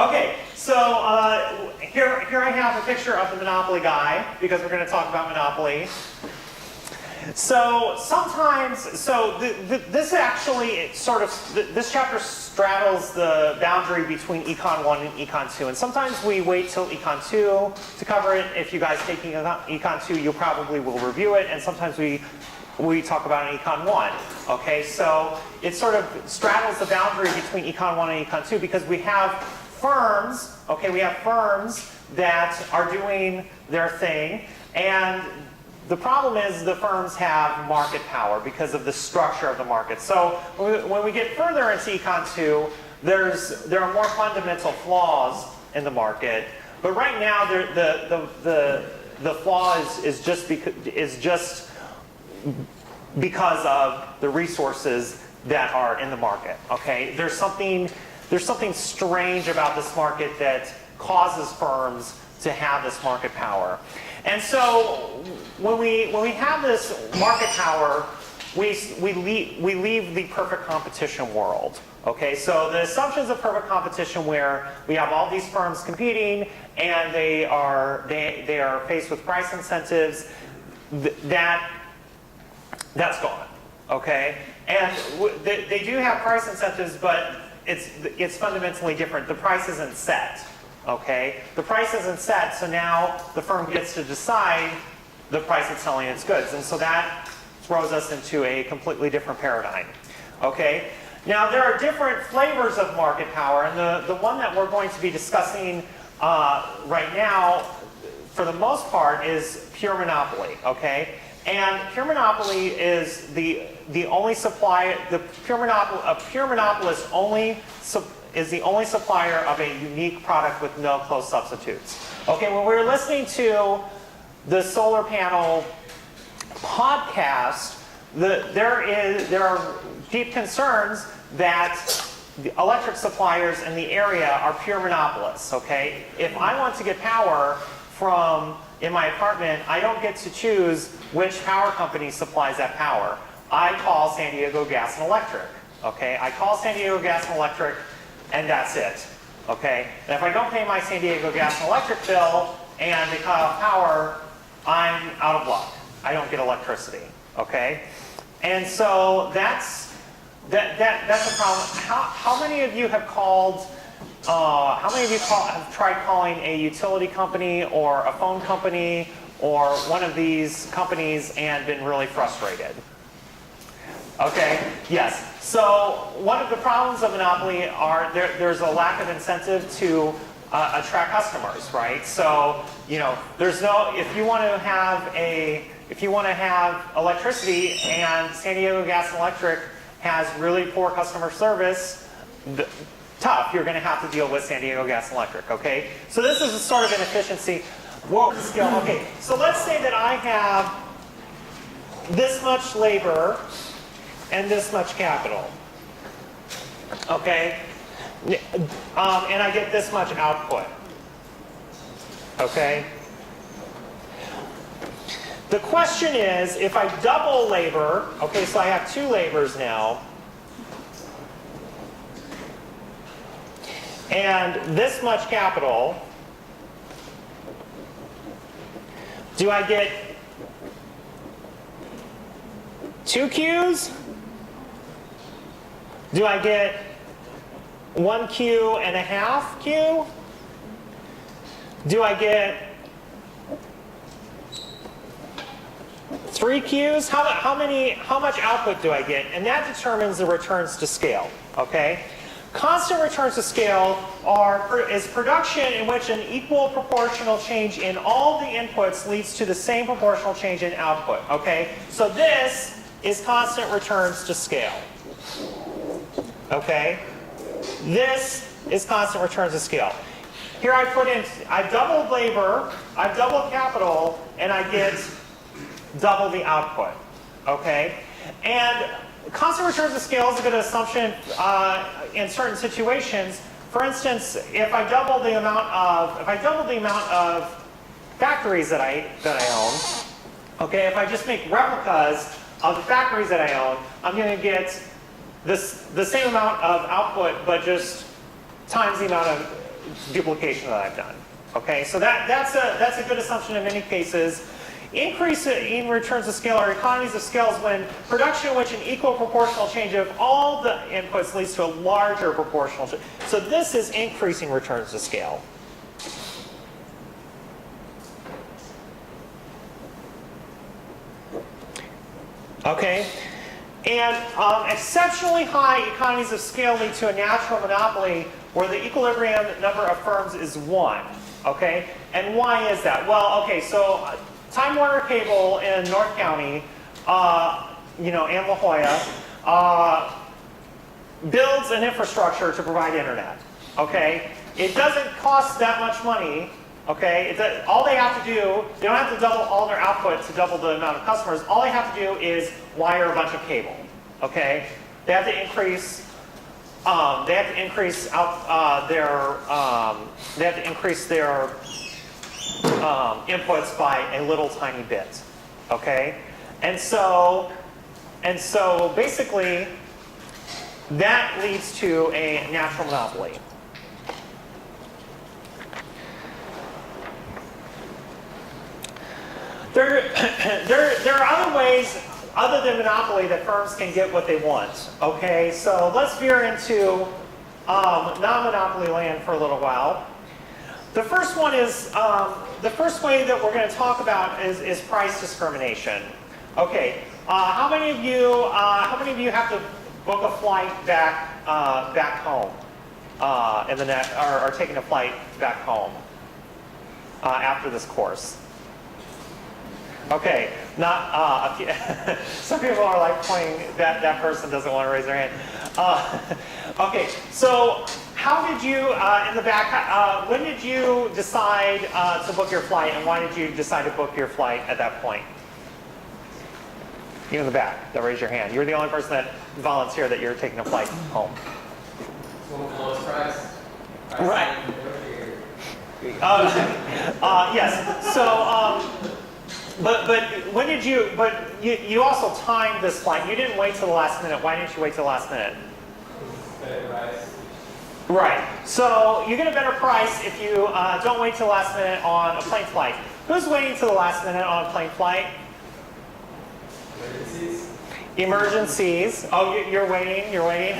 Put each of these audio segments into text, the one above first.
Okay, so here I have a picture of the Monopoly guy, because we're going to talk about Monopoly. So sometimes, this actually sort of, this chapter straddles the boundary between Econ 1 and Econ 2. And sometimes we wait till Econ 2 to cover it. If you guys taking Econ 2, you probably will review it. And sometimes we talk about an Econ 1. Okay, so it sort of straddles the boundary between Econ 1 and Econ 2 because we have firms, okay, we have firms that are doing their thing. And the problem is the firms have market power because of the structure of the market. So when we get further into Econ 2, there are more fundamental flaws in the market. But right now, the flaw is just because of the resources that are in the market. Okay, there's something strange about this market that causes firms to have this market power. And so when we have this market power, we leave the perfect competition world. Okay, so the assumptions of perfect competition where we have all these firms competing and they are faced with price incentives, that's gone. Okay, and they do have price incentives, but it's fundamentally different. The price isn't set. Okay, the price isn't set, so now the firm gets to decide the price it's selling its goods, and so that throws us into a completely different paradigm. Okay, now there are different flavors of market power, and the one that we're going to be discussing right now, for the most part, is pure monopoly. Okay, and pure monopoly is the only supply. A pure monopolist is the only supplier of a unique product with no close substitutes. Okay, when we were listening to the solar panel podcast, there are deep concerns that the electric suppliers in the area are pure monopolists. Okay, if I want to get power in my apartment, I don't get to choose which power company supplies that power. I call San Diego Gas and Electric. Okay, I call San Diego Gas and Electric, and that's it. Okay, and if I don't pay my San Diego Gas and Electric bill and they cut off power, I'm out of luck. I don't get electricity. Okay, and so that's a problem. How many of you have called? How many of you have tried calling a utility company or a phone company or one of these companies and been really frustrated? Okay, yes. So one of the problems of monopoly are there's a lack of incentive to attract customers, right? So there's no, if you want to have electricity and San Diego Gas and Electric has really poor customer service, tough. You're going to have to deal with San Diego Gas and Electric. Okay, so this is a sort of inefficiency. Whoa, scale. Okay, so let's say that I have this much labor and this much capital. Okay, and I get this much output. Okay. The question is, if I double labor, okay, so I have two labors now, and this much capital, do I get 2 Qs? Do I get 1 Q and a half Q? Do I get 3 Qs? How much output do I get? And that determines the returns to scale. Okay? Constant returns to scale is production in which an equal proportional change in all the inputs leads to the same proportional change in output. Okay? So this is constant returns to scale. Okay? This is constant returns to scale. Here I've doubled labor, I've doubled capital, and I get double the output. Okay? And constant returns to scale is a good assumption in certain situations. For instance, if I double the amount of factories that I own, okay, if I just make replicas of the factories that I own, I'm going to get the same amount of output, but just times the amount of duplication that I've done. Okay, so that's a good assumption in many cases. Increase in returns to scale or economies of scale is when production in which an equal proportional change of all the inputs leads to a larger proportional change. So this is increasing returns to scale. Okay, and exceptionally high economies of scale lead to a natural monopoly where the equilibrium number of firms is 1. Okay, and why is that? Well, okay, so Time Warner Cable in North County, and La Jolla, builds an infrastructure to provide internet. Okay, it doesn't cost that much money. Okay, all they have to do, they don't have to double all their output to double the amount of customers. All they have to do is wire a bunch of cable. Okay, they have to increase. They have to increase their inputs by a little tiny bit. Okay, and so basically that leads to a natural monopoly. There are other ways other than monopoly that firms can get what they want. Okay, so let's veer into non-monopoly land for a little while. The first one is the first way that we're going to talk about is price discrimination. Okay, how many of you have to book a flight back home in the net, or are taking a flight back home after this course? Okay, not some people are like pointing that person doesn't want to raise their hand. Okay, so how did you in the back? When did you decide to book your flight, and why did you decide to book your flight at that point? You in the back that raised your hand. You're the only person that volunteered that you're taking a flight home. Lowest price. Right. Yes. So. But when did you? But you also timed this flight. You didn't wait till the last minute. Why didn't you wait till the last minute? Right. So you get a better price if you don't wait till the last minute on a plane flight. Who's waiting till the last minute on a plane flight? Emergencies. Emergencies. Oh, you're waiting. You're waiting.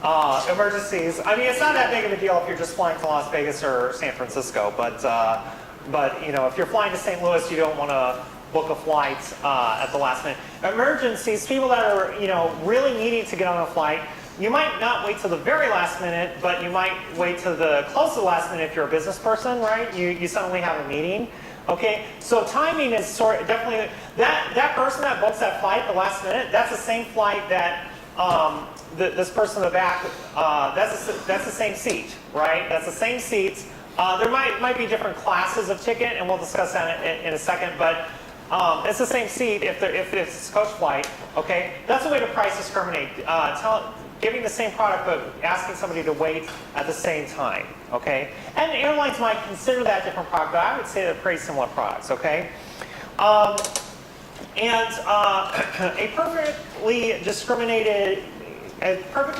Emergencies. I mean, it's not that big of a deal if you're just flying to Las Vegas or San Francisco, but if you're flying to St. Louis, you don't want to book a flight at the last minute. Emergencies, people that are really needing to get on a flight, you might not wait till the very last minute, but you might wait till the close to the last minute if you're a business person, right? You suddenly have a meeting. Okay, so timing is definitely that person that books that flight at the last minute. That's the same flight that this person in the back. That's the same seat, right? That's the same seats. There might be different classes of ticket, and we'll discuss that in a second, but it's the same seat if it's coach flight, okay? That's a way to price discriminate, giving the same product but asking somebody to wait at the same time, okay? And airlines might consider that different product, but I would say they're pretty similar products, okay? A perfectly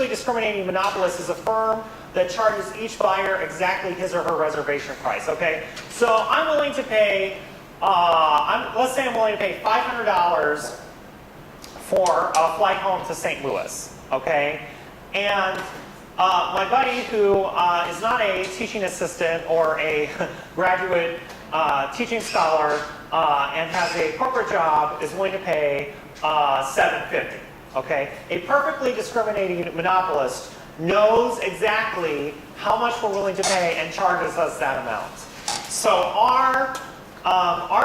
discriminating monopolist is a firm that charges each buyer exactly his or her reservation price, okay? So I'm willing to pay, let's say I'm willing to pay $500 for a flight home to St. Louis, okay? And my buddy who is not a teaching assistant or a graduate teaching scholar and has a corporate job is willing to pay $750, okay? A perfectly discriminating monopolist knows exactly how much we're willing to pay and charges us that amount. So our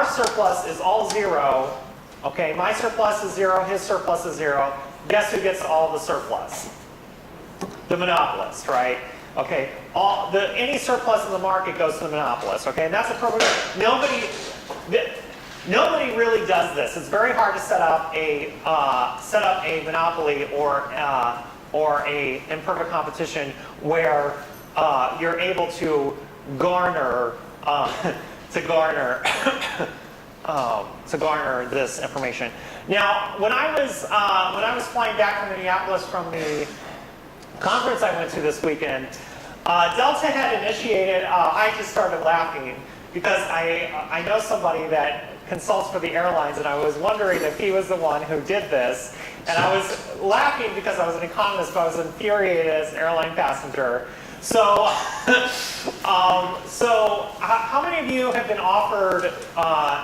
surplus is all zero. Okay, my surplus is zero, his surplus is zero. Guess who gets all the surplus? The monopolist, right? Okay, any surplus in the market goes to the monopolist. Okay, and that's a perfect. Nobody really does this. It's very hard to set up a monopoly or a imperfect competition where you're able to garner this information. Now, when I was flying back from Minneapolis from the conference I went to this weekend, Delta had initiated, I just started laughing because I know somebody that consults for the airlines, and I was wondering if he was the one who did this. And I was laughing because I was an economist, but I was infuriated as an airline passenger. So, how many of you have been offered,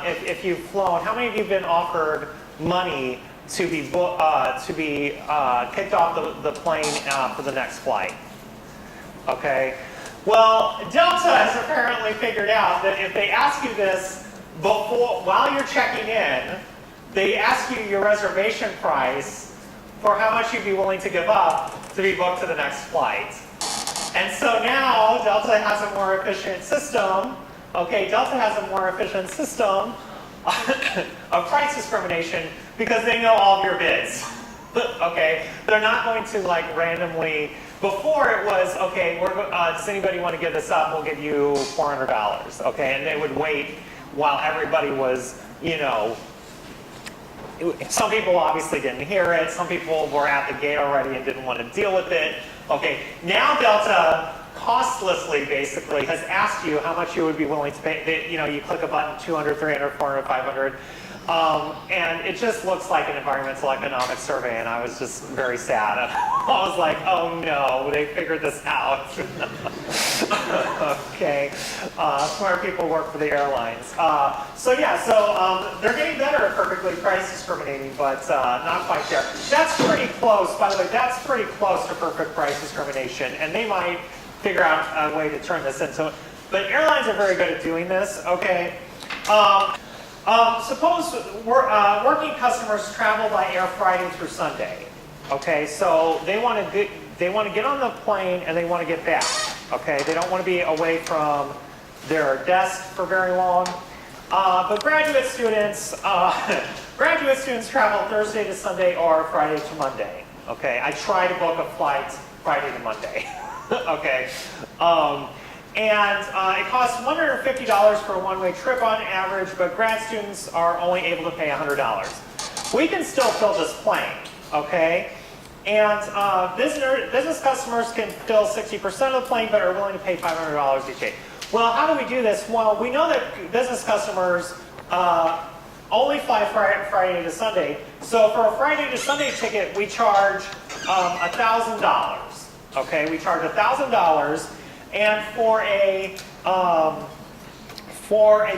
if you've flown, how many of you have been offered money to be kicked off the plane for the next flight? Okay. Well, Delta has apparently figured out that if they ask you this while you're checking in, they ask you your reservation price for how much you'd be willing to give up to be booked to the next flight. And so now Delta has a more efficient system. Okay, Delta has a more efficient system of price discrimination because they know all of your bids. Okay, they're not going to like randomly. Before it was, okay, does anybody want to give this up? We'll give you $400. Okay, and they would wait while everybody was, you know, some people obviously didn't hear it. Some people were at the gate already and didn't want to deal with it. Okay, now Delta costlessly basically has asked you how much you would be willing to pay. You know, you click a button, 200, 300, 400, 500. And it just looks like an environmental economics survey, and I was just very sad. I was like, oh no, they figured this out. Okay, smart people work for the airlines. So they're getting better at perfectly price discriminating, but not quite there. That's pretty close, by the way, that's pretty close to perfect price discrimination, and they might figure out a way to turn this into, but airlines are very good at doing this, okay? Suppose working customers travel by air Friday through Sunday. Okay, so they want to get on the plane and they want to get back. Okay, they don't want to be away from their desk for very long. But graduate students travel Thursday to Sunday or Friday to Monday. Okay, I try to book a flight Friday to Monday. Okay. And it costs $150 for a one-way trip on average, but grad students are only able to pay $100. We can still fill this plane, okay? And business customers can fill 60% of the plane, but are willing to pay $500 each day. Well, how do we do this? Well, we know that business customers only fly Friday to Sunday. So for a Friday to Sunday ticket, we charge $1,000. Okay, we charge $1,000. And for a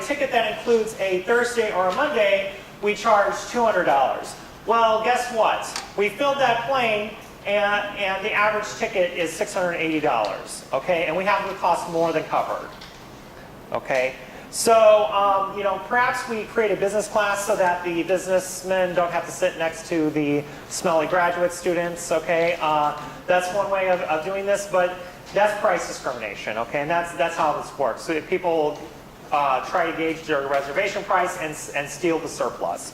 ticket that includes a Thursday or a Monday, we charge $200. Well, guess what? We filled that plane, and the average ticket is $680. Okay, and we have the cost more than covered. Okay, so perhaps we create a business class so that the businessmen don't have to sit next to the smelly graduate students. Okay, that's one way of doing this, but that's price discrimination, okay, and that's how this works. So if people try to gauge their reservation price and steal the surplus.